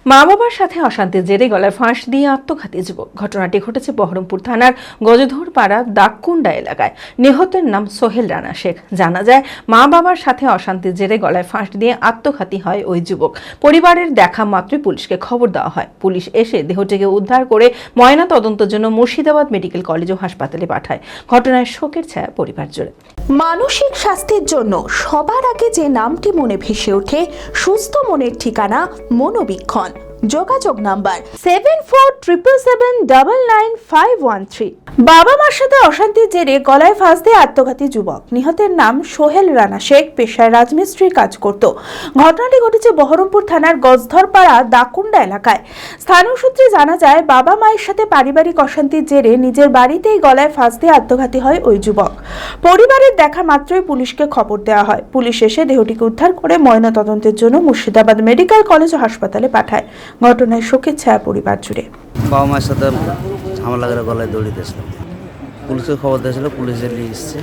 মা বাবার সাথে অশান্তির জেরে গলায় ফাঁস দিয়ে আত্মঘাতী যুবক। ঘটনাটি ঘটেছে বহরমপুর থানার গজধরপাড়া দাগকুন্ডা এলাকায়। নিহতের নাম সোহেল রানা শেখ। জানা যায়, মা বাবার সাথে অশান্তির জেরে গলায় ফাঁস দিয়ে আত্মঘাতী হয় ওই যুবক। পরিবারের দেখা মাত্রই পুলিশকে খবর দেওয়া হয়। পুলিশ এসে দেহটিকে উদ্ধার করে ময়না তদন্তের জন্য মুর্শিদাবাদ মেডিকেল কলেজ ও হাসপাতালে পাঠায়। ঘটনায় শোকের ছায়া পরিবার জুড়ে। মানসিক স্বাস্থ্যের জন্য সবার আগে যে নামটি মনে ভেসে ওঠে, সুস্থ মনের ঠিকানা মনোবীক্ষণ। যোগাযোগ নাম্বার 7477799513। বাবা মার সাথে অশান্তির জেরে গলায় ফাঁস দিয়ে আত্মঘাতী যুবক। নিহতের নাম সোহেল রানা শেখ, পেশায় রাজমিস্ত্রির কাজ করত। ঘটনাটি ঘটেছে বহরমপুর থানার গজধরপাড়া দাকুন্ডা এলাকায়। স্থানীয় সূত্রে জানা যায়, বাবা মায়ের সাথে পারিবারিক অশান্তির জেরে নিজের বাড়িতেই গলায় ফাঁস দিয়ে আত্মঘাতী হয় ওই যুবক। পরিবারের দেখা মাত্রই পুলিশকে খবর দেওয়া হয়। পুলিশ এসে দেহটিকে উদ্ধার করে ময়না তদন্তের জন্য মুর্শিদাবাদ মেডিকেল কলেজ ও হাসপাতালে পাঠায়। ঘটনায় শোকের ছায়া পরিবার জুড়ে। বাবা মায়ের সাথে ঝামেলা করে গলায় দড়ি দিয়েছিল। পুলিশকে খবর দিয়েছিল, পুলিশ নিয়ে এসছে,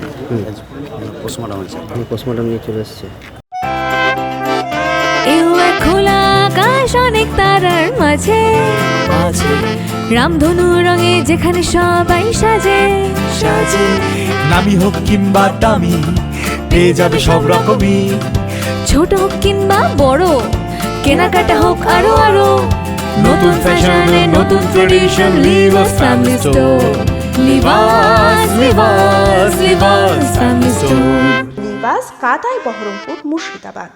পোস্টমর্টম হয়েছে। পোস্টমর্টম নিয়ে চলে এসছে। খোলা আকাশ, অনেক তারার মাঝে রামধনু রঙে যেখানে সবাই সাজে সাজে। নামি হোক কিংবা দামি, পেয়ে যাবে সব রকমই। ছোট হোক কিংবা বড়, কেনাকাটা হোক আরো আরো। নতুন ফ্যাশনে নতুন tradition, Libas family store. Libas Libas Libas family store. Libas কাটাই বহরমপুর মুর্শিদাবাদ।